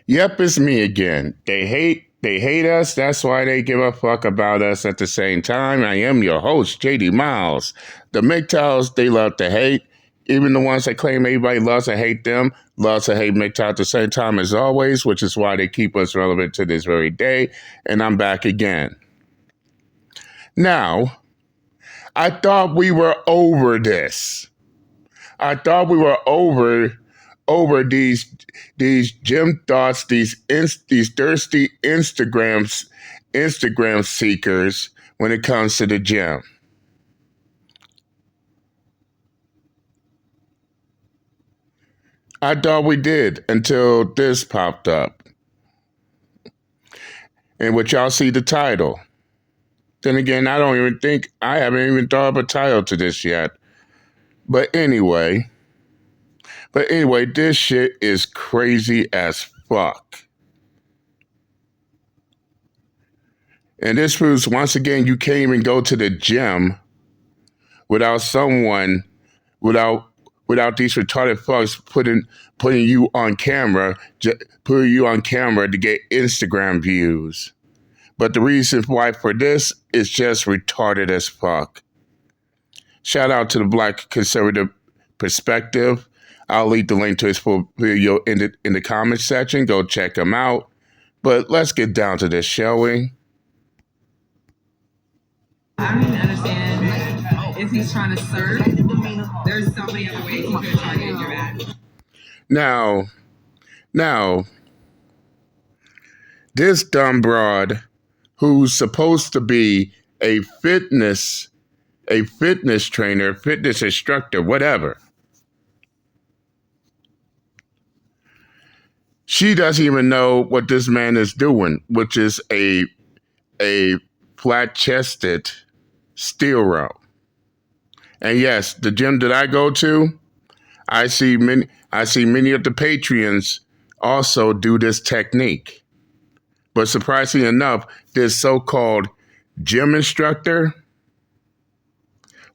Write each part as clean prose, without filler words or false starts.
Yep, it's me again. They hate us. That's why they give a fuck about us at the same time. I am your host, JD Miles. The MGTOWs, they love to hate. Even the ones that claim everybody loves to hate them, loves to hate MGTOW at the same time as always, which is why they keep us relevant to this very day. And I'm back again. Now, I thought we were over this. I thought we were over these gym thoughts, these thirsty Instagram seekers when it comes to the gym. I thought we did until this popped up. And what y'all see the title. Then again, I haven't even thought of a title to this yet. But anyway, this shit is crazy as fuck. And this proves once again you can't even go to the gym without these retarded fucks putting you on camera to get Instagram views. But the reason why for this is just retarded as fuck. Shout out to the Black Conservative Perspective. I'll leave the link to his full video in the comments section. Go check him out. But let's get down to this, shall we? I don't even understand if he's trying to serve. There's so many other ways he could have targeted your ad. Now, this dumb broad who's supposed to be a fitness trainer, fitness instructor, whatever. She doesn't even know what this man is doing, which is a flat-chested steel row. And yes, the gym that I go to, I see many of the Patreons also do this technique. But surprisingly enough, this so-called gym instructor,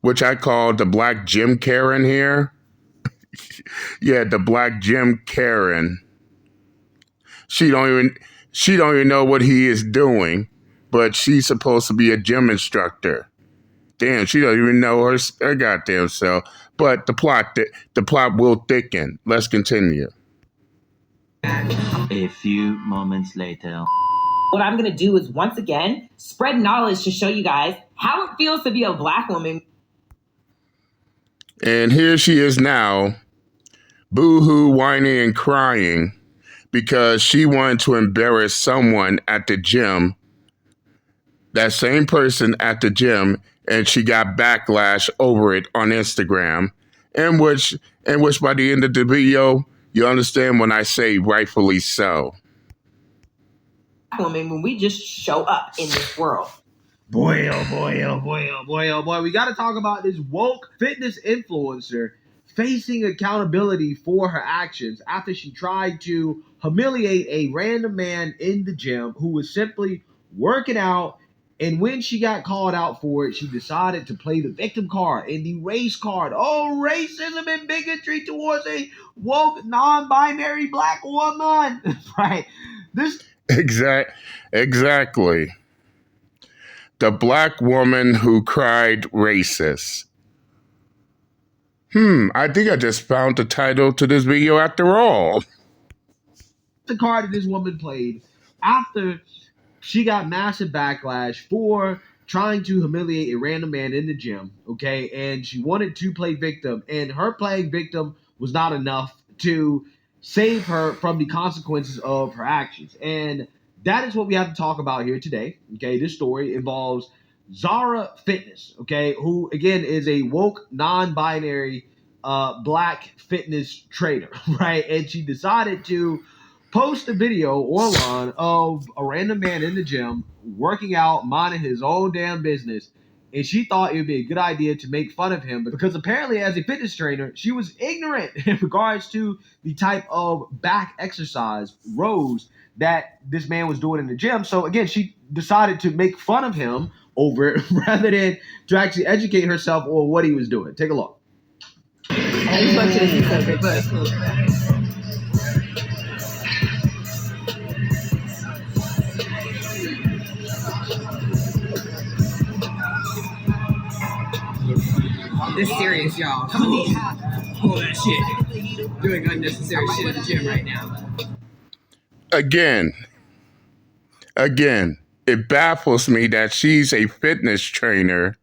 which I call the Black Gym Karen here. Yeah, the Black Gym Karen. She don't even know what he is doing, but she's supposed to be a gym instructor. Damn, she don't even know her goddamn self. But the plot will thicken. Let's continue. A few moments later. What I'm going to do is once again spread knowledge to show you guys how it feels to be a Black woman. And here she is now, boo-hoo, whining and crying because she wanted to embarrass someone at the gym, that same person at the gym, and she got backlash over it on Instagram, in which by the end of the video, you understand when I say rightfully so. Woman, when we just show up in this world. Boy, oh boy, oh boy, oh boy, oh boy. We got to talk about this woke fitness influencer facing accountability for her actions after she tried to humiliate a random man in the gym who was simply working out. And when she got called out for it, she decided to play the victim card and the race card. Oh, racism and bigotry towards a woke, non-binary Black woman. Right. Exactly. The Black woman who cried racist. I think I just found the title to this video after all. The card that this woman played after she got massive backlash for trying to humiliate a random man in the gym, okay? And she wanted to play victim, and her playing victim was not enough to save her from the consequences of her actions. And that is what we have to talk about here today, okay? This story involves Zara Fitness, okay, who, again, is a woke, non-binary Black fitness trainer, right? And she decided to post a video online of a random man in the gym working out, minding his own damn business. And she thought it would be a good idea to make fun of him because apparently as a fitness trainer, she was ignorant in regards to the type of back exercise rows that this man was doing in the gym. So again, she decided to make fun of him over it rather than to actually educate herself on what he was doing. Take a look. I just want you to see something, but This serious, y'all. Hold that shit. Doing unnecessary shit at the gym right now. Again, it baffles me that she's a fitness trainer,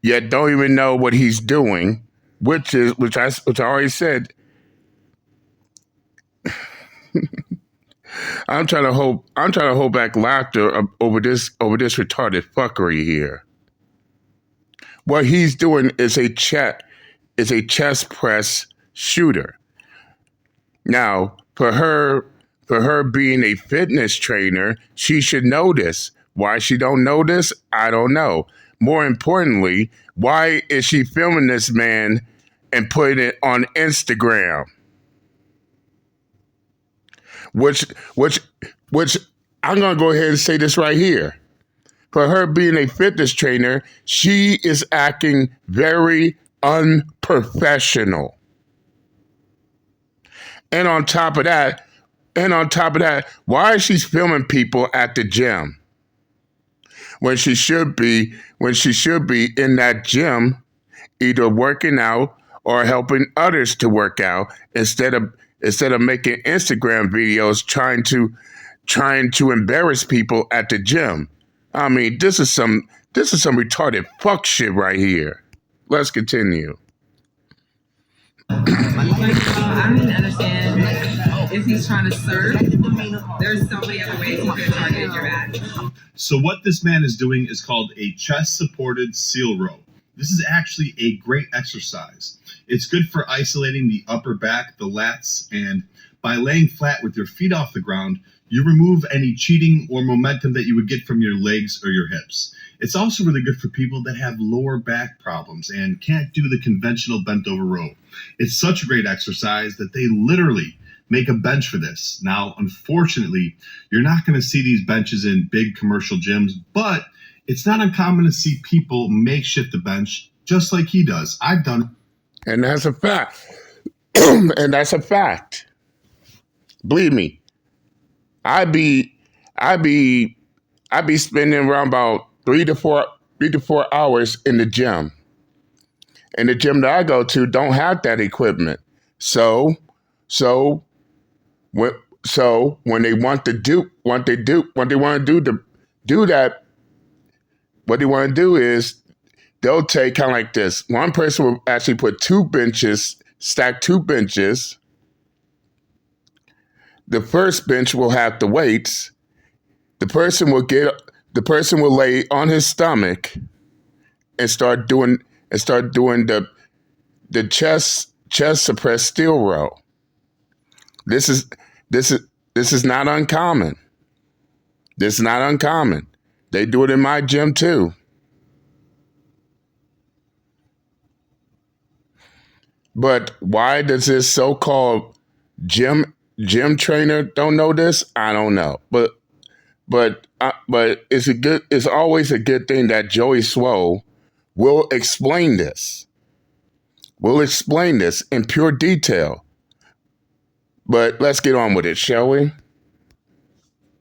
yet don't even know what he's doing, which I already said. I'm trying to hold back laughter over this retarded fuckery here. What he's doing is a chest press shooter. Now, for her being a fitness trainer, she should know this. Why she don't know this, I don't know. More importantly, why is she filming this man and putting it on Instagram? Which I'm gonna go ahead and say this right here. For her being a fitness trainer, she is acting very unprofessional. And on top of that, why is she filming people at the gym when she should be in that gym either working out or helping others to work out instead of making Instagram videos trying to embarrass people at the gym. I mean, this is some retarded fuck shit right here. Let's continue. I don't even understand if he's trying to serve. There's so many other ways he could target your back. So what this man is doing is called a chest-supported seal row. This is actually a great exercise. It's good for isolating the upper back, the lats, and by laying flat with your feet off the ground, you remove any cheating or momentum that you would get from your legs or your hips. It's also really good for people that have lower back problems and can't do the conventional bent over row. It's such a great exercise that they literally make a bench for this. Now, unfortunately, you're not going to see these benches in big commercial gyms, but it's not uncommon to see people makeshift a bench just like he does. I've done it. And that's a fact. And that's a fact. Believe me, I be spending around about 3 to 4 hours in the gym. And the gym that I go to don't have that equipment. So when they want to do what they want to do that, what they want to do is they'll take kind of like this. One person will actually put stack two benches. The first bench will have the weights. The person will lay on his stomach and start doing the chest suppressed steel row. This is not uncommon. This is not uncommon. They do it in my gym too. But why does this so-called gym trainer don't know this? I don't know. But it's always a good thing that Joey Swoll will explain this. We'll explain this in pure detail. But let's get on with it, shall we?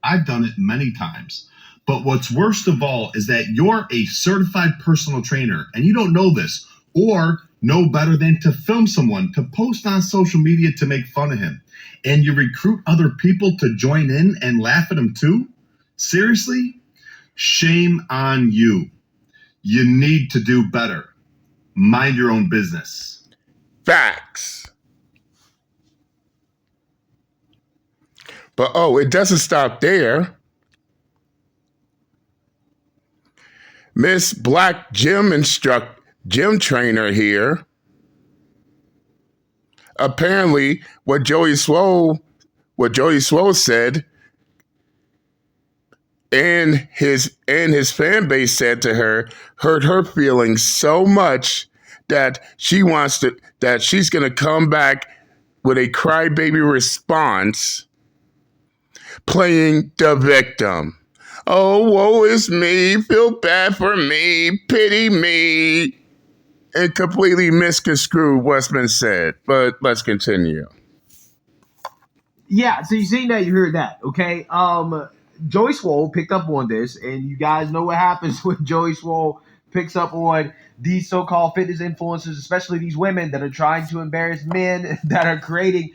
I've done it many times. But what's worst of all is that you're a certified personal trainer and you don't know this or know better than to film someone to post on social media to make fun of him. And you recruit other people to join in and laugh at him too? Seriously? Shame on you. You need to do better. Mind your own business. Facts. But it doesn't stop there. Miss Black gym trainer here. Apparently, what Joey Swoll said and his fan base said to her hurt her feelings so much that she's gonna come back with a crybaby response playing the victim. Oh, woe is me, feel bad for me, pity me, and completely misconstrued what's been said. But let's continue. Yeah, so you seen that, you heard that, okay? Joey Swoll picked up on this, and you guys know what happens when Joey Swoll picks up on these so-called fitness influencers, especially these women that are trying to embarrass men that are creating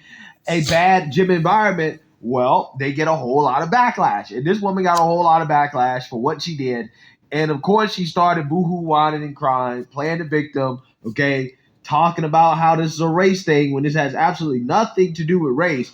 a bad gym environment, well, they get a whole lot of backlash. And this woman got a whole lot of backlash for what she did. And of course, she started boohoo whining and crying, playing the victim, okay, talking about how this is a race thing when this has absolutely nothing to do with race.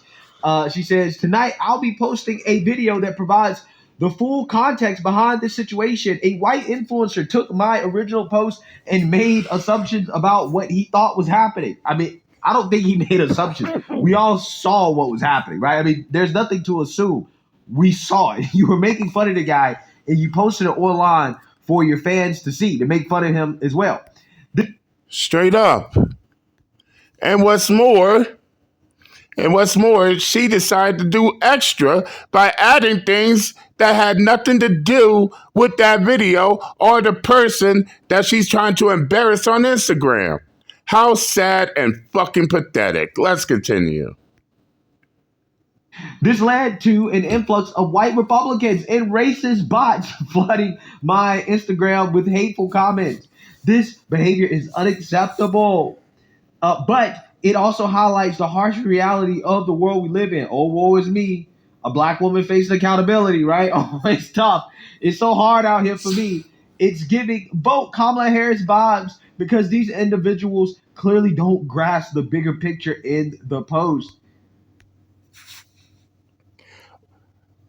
She says, tonight I'll be posting a video that provides the full context behind this situation. A white influencer took my original post and made assumptions about what he thought was happening. I mean, I don't think he made assumptions. We all saw what was happening, right? I mean, there's nothing to assume. We saw it. You were making fun of the guy and you posted it online for your fans to see, to make fun of him as well. Straight up. And what's more, she decided to do extra by adding things that had nothing to do with that video or the person that she's trying to embarrass on Instagram. How sad and fucking pathetic. Let's continue. This led to an influx of white Republicans and racist bots flooding my Instagram with hateful comments. This behavior is unacceptable. But it also highlights the harsh reality of the world we live in. Oh, woe is me. A black woman facing accountability, right? Oh, it's tough. It's so hard out here for me. It's giving vote Kamala Harris vibes because these individuals clearly don't grasp the bigger picture in the post.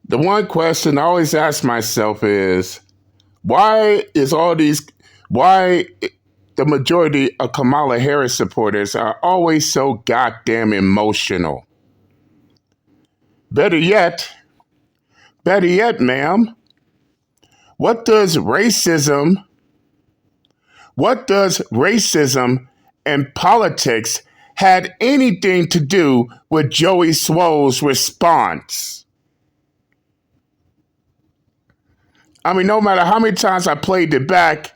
The one question I always ask myself is, why the majority of Kamala Harris supporters are always so goddamn emotional? Better yet, ma'am, what does racism and politics had anything to do with Joey Swoll's response? I mean, no matter how many times I played it back.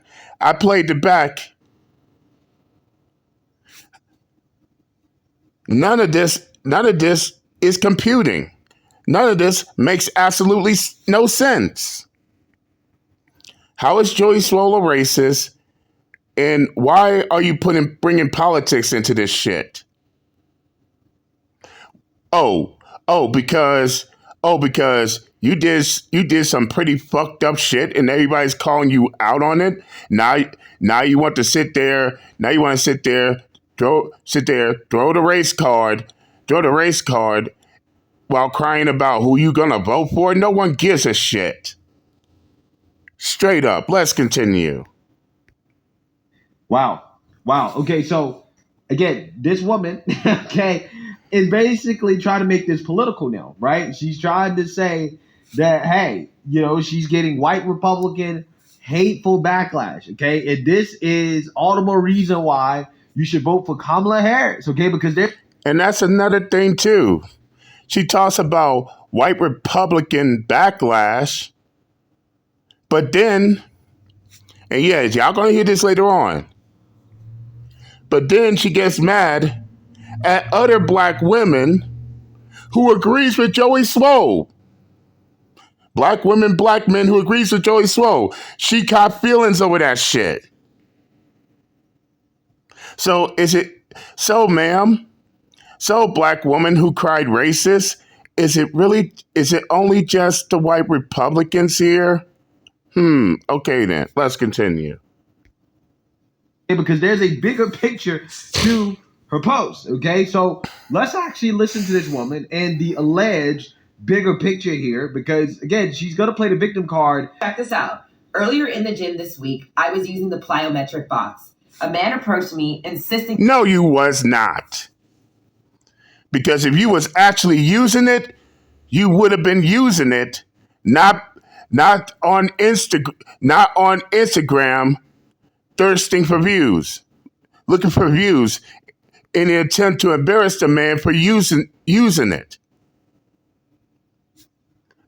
None of this is computing. None of this makes absolutely no sense. How is Joey Swoll a racist? And why are you bringing politics into this shit? Because you did some pretty fucked up shit and everybody's calling you out on it. Now you want to sit there, throw the race card while crying about who you gonna vote for. No one gives a shit. Straight up. Let's continue. Wow. Okay, so again, this woman, okay, is basically trying to make this political now, right? She's trying to say that, hey, she's getting white Republican hateful backlash, okay? And this is all the more reason why you should vote for Kamala Harris, okay? Because and that's another thing, too. She talks about white Republican backlash, but then, and yeah, y'all gonna hear this later on, but then she gets mad at other black women who agrees with Joey Swoll. Black women, black men who agrees with Joey Swoll. She caught feelings over that shit. So ma'am, black woman who cried racist, is it only just the white Republicans here? Okay then, let's continue. Because there's a bigger picture to her post, okay? So let's actually listen to this woman and the alleged bigger picture here, because again, she's going to play the victim card. Check this out. Earlier in the gym this week, I was using the plyometric box. A man approached me insisting... No, you was not. Because if you was actually using it, you would have been using it, not on Instagram, thirsting for views, looking for views in an attempt to embarrass the man for using it.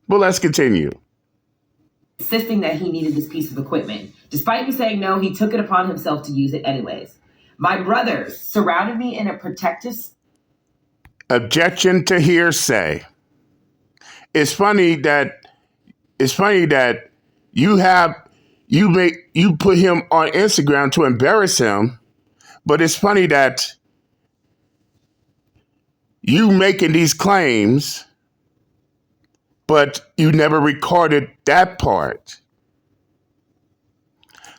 But let's continue. Insisting that he needed this piece of equipment. Despite me saying no, he took it upon himself to use it anyways. My brothers surrounded me in a protective... Objection to hearsay. It's funny that you have you put him on Instagram to embarrass him, but it's funny that you making these claims, but you never recorded that part.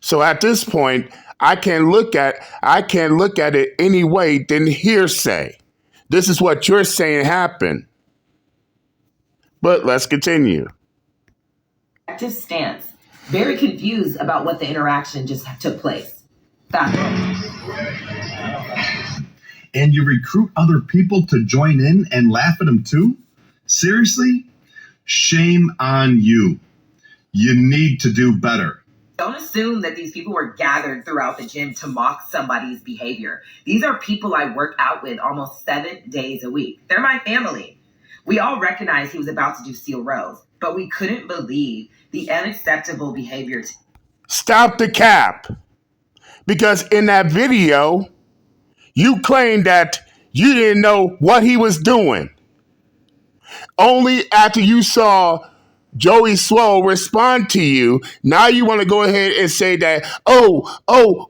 So at this point, I can't look at it any way than hearsay. This is what you're saying happened. But let's continue. Active stance. Very confused about what the interaction just took place. And you recruit other people to join in and laugh at them too? Seriously? Shame on you. You need to do better. Don't assume that these people were gathered throughout the gym to mock somebody's behavior. These are people I work out with almost 7 days a week. They're my family. We all recognized he was about to do seal rows, but we couldn't believe the unacceptable behavior. Stop the cap. Because in that video, you claimed that you didn't know what he was doing. Only after you saw Joey Swoll respond to you, now you want to go ahead and say that,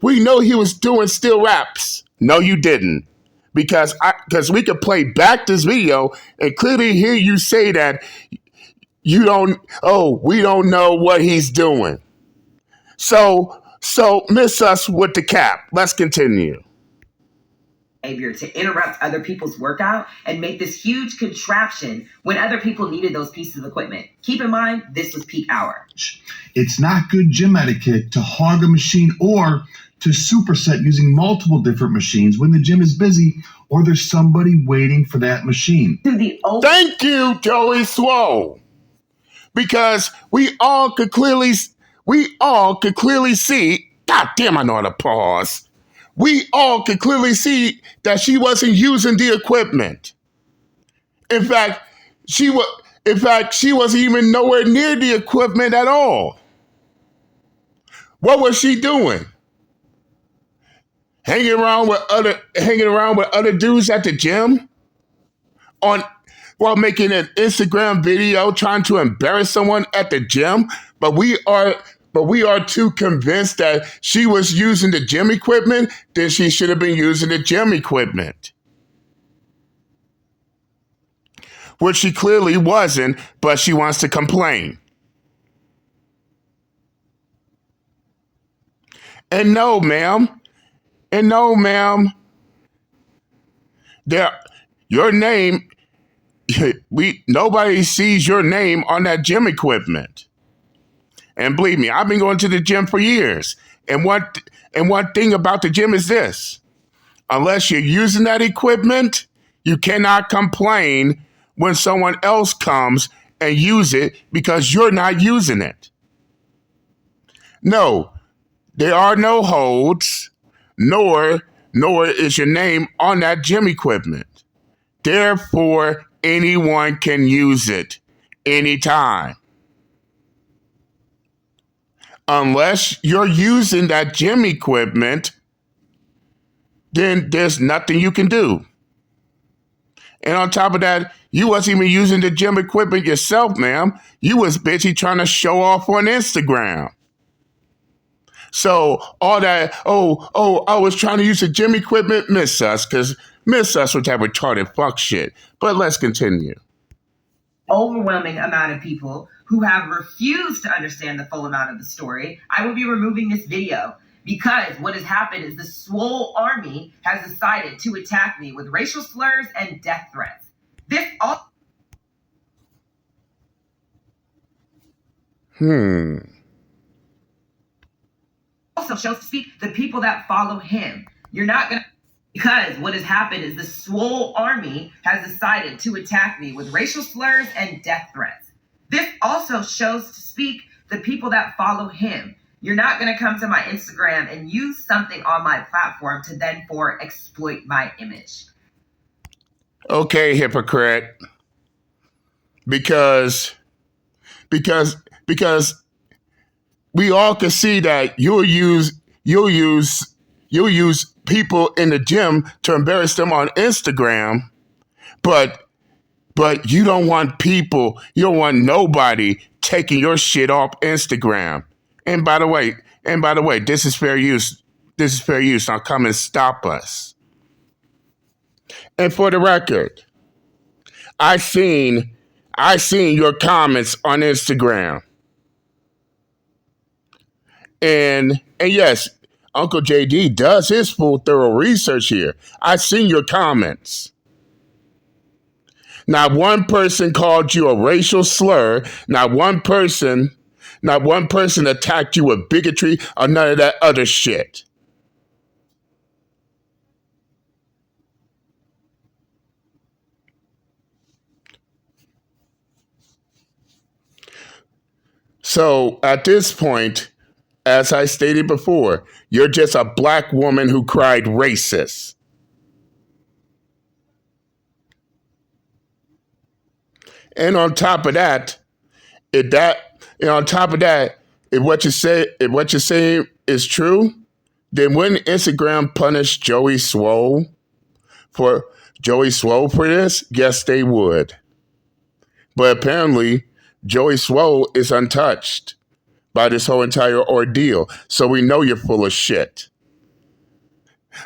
we know he was doing still raps. No, you didn't. Because we could play back this video and clearly hear you say that we don't know what he's doing. So miss us with the cap. Let's continue. Behavior to interrupt other people's workout and make this huge contraption when other people needed those pieces of equipment. Keep in mind, this was peak hour. It's not good gym etiquette to hog a machine or to superset using multiple different machines when the gym is busy or there's somebody waiting for that machine. Thank you, Joey Swoll. Because we all could clearly see, God damn, I know how to pause. We all could clearly see that she wasn't using the equipment. In fact, she wasn't even nowhere near the equipment at all. What was she doing? Hanging around with other dudes at the gym? While making an Instagram video trying to embarrass someone at the gym? But we are too convinced that she was using the gym equipment, then she should have been using the gym equipment. Which she clearly wasn't, but she wants to complain. And no, ma'am. Your name, nobody sees your name on that gym equipment. And believe me, I've been going to the gym for years. And one thing about the gym is this. Unless you're using that equipment, you cannot complain when someone else comes and use it because you're not using it. No, there are no holds, nor is your name on that gym equipment. Therefore, anyone can use it anytime. Unless you're using that gym equipment, then there's nothing you can do. And on top of that, you wasn't even using the gym equipment yourself, ma'am. You was busy trying to show off on Instagram. So all that, I was trying to use the gym equipment, miss us with that retarded fuck shit. But let's continue. Overwhelming amount of people who have refused to understand the full amount of the story, I will be removing this video because what has happened is the Swoll army has decided to attack me with racial slurs and death threats. This also shows to speak the people that follow him. You're not going to... Because what has happened is the Swoll army has decided to attack me with racial slurs and death threats. This also shows to speak the people that follow him. You're not going to come to my Instagram and use something on my platform to then exploit my image. Okay, hypocrite. Because we all can see that you'll use people in the gym to embarrass them on Instagram, but you don't want nobody taking your shit off Instagram. And by the way, this is fair use. This is fair use. Now come and stop us. And for the record, I seen your comments on Instagram. And yes, Uncle JD does his full thorough research here. I seen your comments. Not one person called you a racial slur. Not one person attacked you with bigotry or none of that other shit. So at this point, as I stated before, you're just a black woman who cried racist. And on top of that, if what you say is true, then wouldn't Instagram punish Joey Swoll for this? Yes, they would. But apparently, Joey Swoll is untouched by this whole entire ordeal. So we know you're full of shit.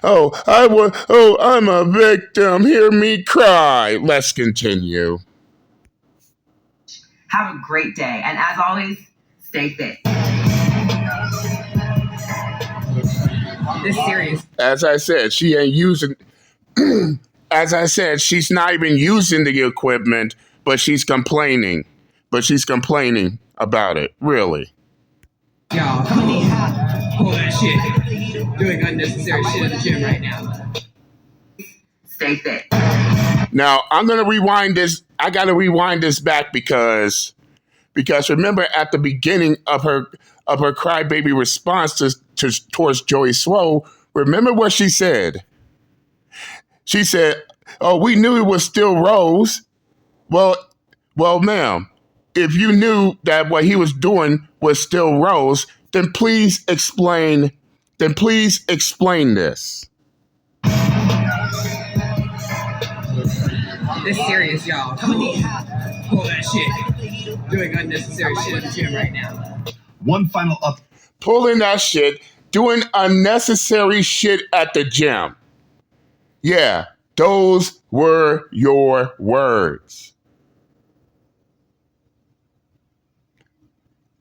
I'm a victim. Hear me cry. Let's continue. Have a great day. And as always, stay fit. This serious. As I said, she ain't using... As I said, she's not even using the equipment, but she's complaining. About it, really. Y'all, hold that shit. Doing unnecessary shit in the gym right now. Stay fit. Now, I'm going to rewind this. I got to rewind this back because remember at the beginning of her crybaby response towards Joey Swoll, remember what she said? She said, "Oh, we knew it was still Rose." Well, ma'am, if you knew that what he was doing was still Rose, then please explain this. This serious, y'all. Hold that shit. Doing unnecessary shit in the gym right now. One final up. Pulling that shit, doing unnecessary shit at the gym. Yeah, those were your words.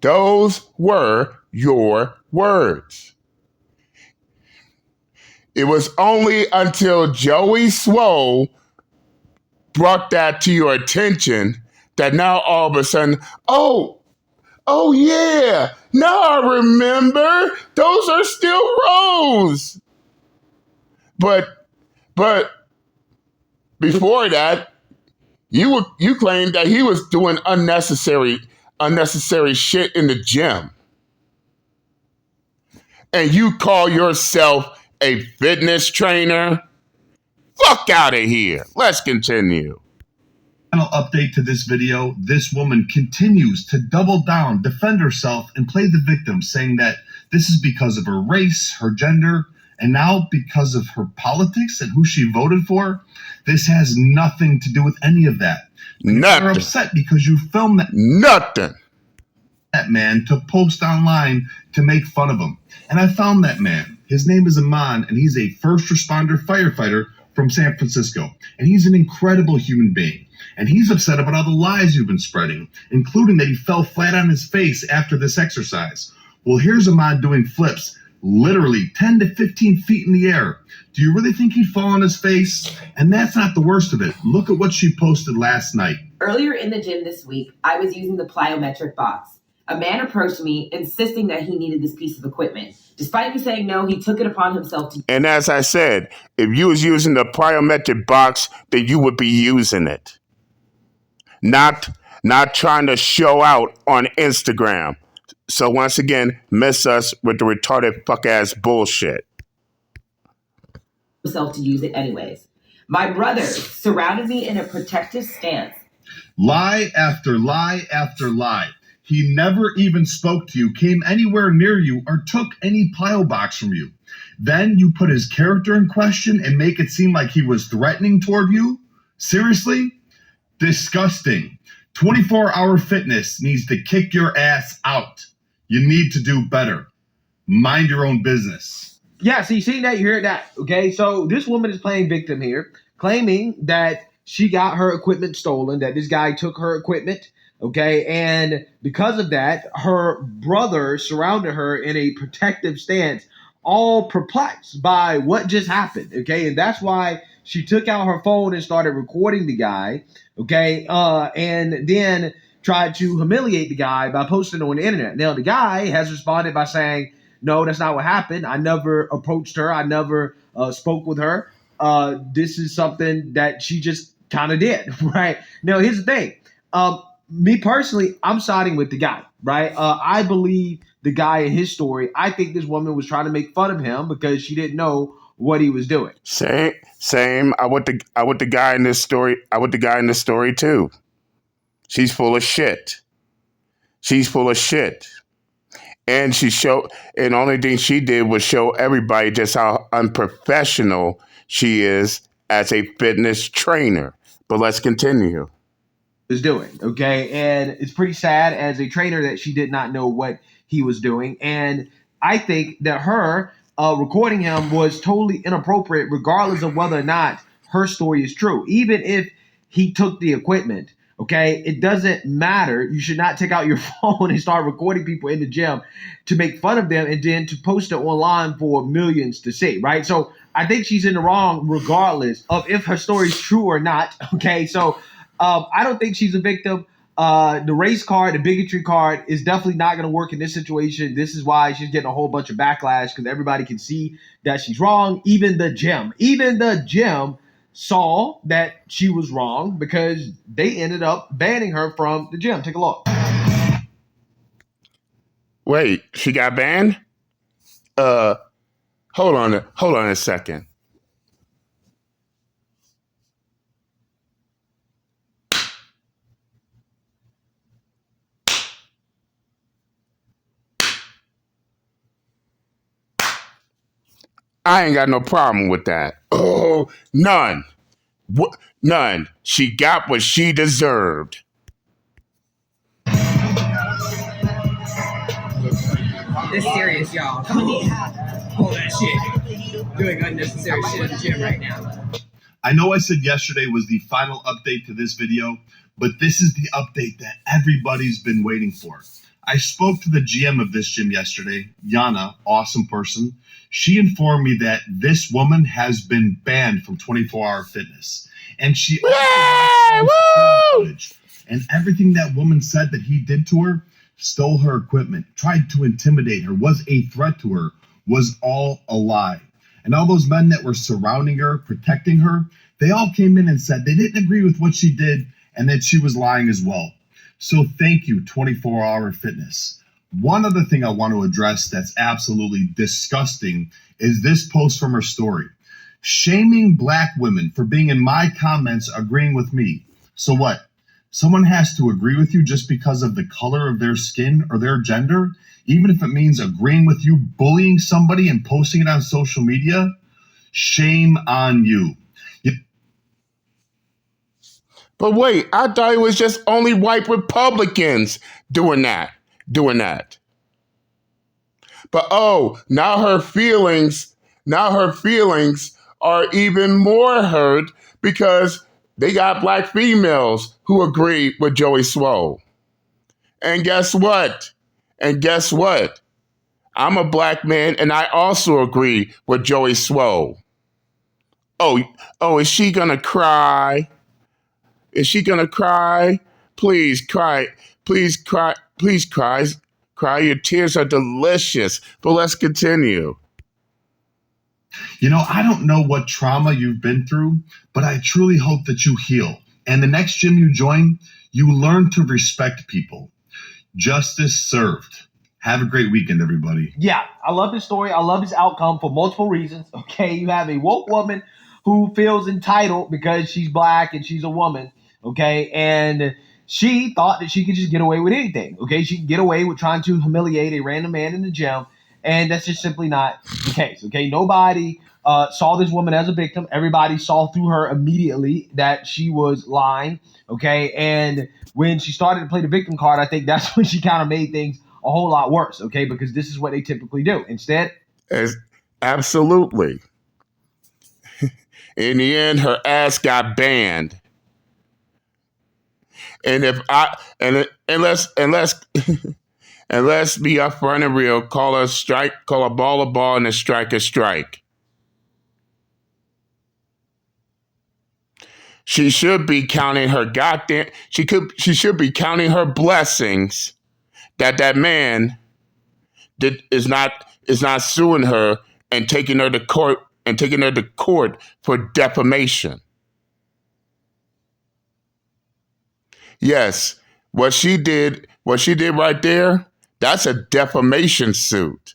Those were your words. It was only until Joey Swoll brought that to your attention that now all of a sudden, oh yeah, now I remember, those are still Rose. But before that, you claimed that he was doing unnecessary shit in the gym. And you call yourself a fitness trainer? Fuck out of here. Let's continue. Final update to this video. This woman continues to double down, defend herself, and play the victim, saying that this is because of her race, her gender, and now because of her politics and who she voted for. This has nothing to do with any of that. Nothing. You're upset because you filmed that. Nothing. That man to post online to make fun of him. And I found that man. His name is Aman, and he's a first responder firefighter from San Francisco. And he's an incredible human being. And he's upset about all the lies you've been spreading, including that he fell flat on his face after this exercise. Well, here's Aman doing flips, literally 10 to 15 feet in the air. Do you really think he'd fall on his face? And that's not the worst of it. Look at what she posted last night. Earlier in the gym this week, I was using the plyometric box. A man approached me, insisting that he needed this piece of equipment. Despite me saying no, he took it upon himself to... And as I said, if you was using the plyometric box, then you would be using it. Not trying to show out on Instagram. So once again, miss us with the retarded fuck-ass bullshit. ...himself to use it anyways. My brothers surrounded me in a protective stance. Lie after lie after lie. He never even spoke to you, came anywhere near you, or took any plyo box from you. Then you put his character in question and make it seem like he was threatening toward you? Seriously? Disgusting. 24-Hour Fitness needs to kick your ass out. You need to do better. Mind your own business. Yeah, so you see that, you hear that, okay? So this woman is playing victim here, claiming that she got her equipment stolen, that this guy took her equipment, okay? And because of that, her brother surrounded her in a protective stance, all perplexed by what just happened, okay? And that's why she took out her phone and started recording the guy, okay? And then tried to humiliate the guy by posting it on the internet. Now, the guy has responded by saying, no, that's not what happened. I never approached her. I never spoke with her. This is something that she just kind of did, right? Now, here's the thing. Me personally, I'm siding with the guy, right? I believe the guy in his story. I think this woman was trying to make fun of him because she didn't know what he was doing. Same. I want the guy in this story. I want the guy in this story too. She's full of shit. And and the only thing she did was show everybody just how unprofessional she is as a fitness trainer. But let's continue. Is doing, okay? And it's pretty sad as a trainer that she did not know what he was doing. And I think that her recording him was totally inappropriate, regardless of whether or not her story is true. Even if he took the equipment, okay, it doesn't matter. You should not take out your phone and start recording people in the gym to make fun of them and then to post it online for millions to see, right? So I think she's in the wrong regardless of if her story is true or not, okay? So I don't think she's a victim. The race card, the bigotry card is definitely not going to work in this situation. This is why she's getting a whole bunch of backlash because everybody can see that she's wrong. Even the gym saw that she was wrong because they ended up banning her from the gym. Take a look. Wait, she got banned? Hold on a second. I ain't got no problem with that. Oh, none. None. She got what she deserved. It's serious, y'all. Hold that shit. Doing unnecessary shit in the gym right now. I know I said yesterday was the final update to this video, but this is the update that everybody's been waiting for. I spoke to the GM of this gym yesterday, Yana, awesome person. She informed me that this woman has been banned from 24-hour fitness. And she also footage. And everything that woman said that he did to her, stole her equipment, tried to intimidate her, was a threat to her, was all a lie. And all those men that were surrounding her, protecting her, they all came in and said they didn't agree with what she did and that she was lying as well. So thank you, 24-hour fitness. One other thing I want to address that's absolutely disgusting is this post from her story. Shaming black women for being in my comments agreeing with me. So what? Someone has to agree with you just because of the color of their skin or their gender? Even if it means agreeing with you, bullying somebody and posting it on social media? Shame on you. But wait, I thought it was just only white Republicans doing that. But now her feelings are even more hurt because they got black females who agree with Joey Swoll. And guess what? I'm a black man and I also agree with Joey Swoll. Oh, is she gonna cry? Is she gonna cry? Please cry. Cry. Your tears are delicious. But let's continue. You know, I don't know what trauma you've been through, but I truly hope that you heal. And the next gym you join, you learn to respect people. Justice served. Have a great weekend, everybody. Yeah, I love this story. I love this outcome for multiple reasons. Okay, you have a woke woman who feels entitled because she's black and she's a woman. Okay, and she thought that she could just get away with anything. Okay, she could get away with trying to humiliate a random man in the gym, and that's just simply not the case. Okay, nobody saw this woman as a victim. Everybody saw through her immediately that she was lying. Okay, and when she started to play the victim card, I think that's when she kind of made things a whole lot worse, okay? Because this is what they typically do. Instead, Absolutely. In the end, her ass got banned. And if I and let's and let's be upfront and real, call a ball, and a strike. She should be counting her she should be counting her blessings that man is not suing her and taking her to court for defamation. Yes, what she did right there, that's a defamation suit.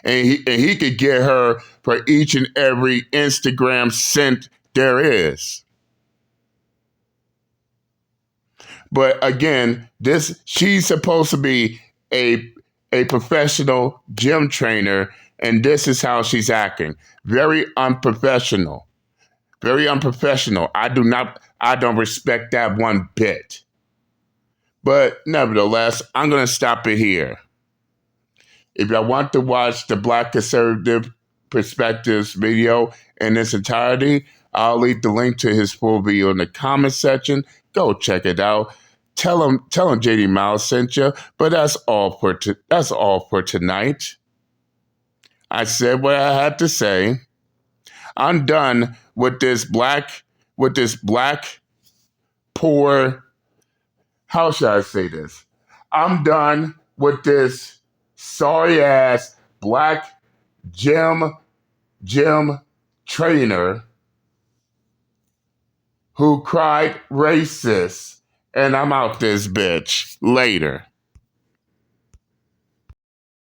And he could get her for each and every Instagram cent there is. But again, she's supposed to be a professional gym trainer, and this is how she's acting. Very unprofessional. Very unprofessional. I don't respect that one bit. But nevertheless, I'm going to stop it here. If y'all want to watch the Black Conservative Perspectives video in its entirety, I'll leave the link to his full video in the comment section. Go check it out. Tell him JD Miles sent you. But that's all for tonight. I said what I had to say. I'm done with this black poor. How should I say this? I'm done with this sorry ass black gym trainer who cried racist, and I'm out this bitch. Later.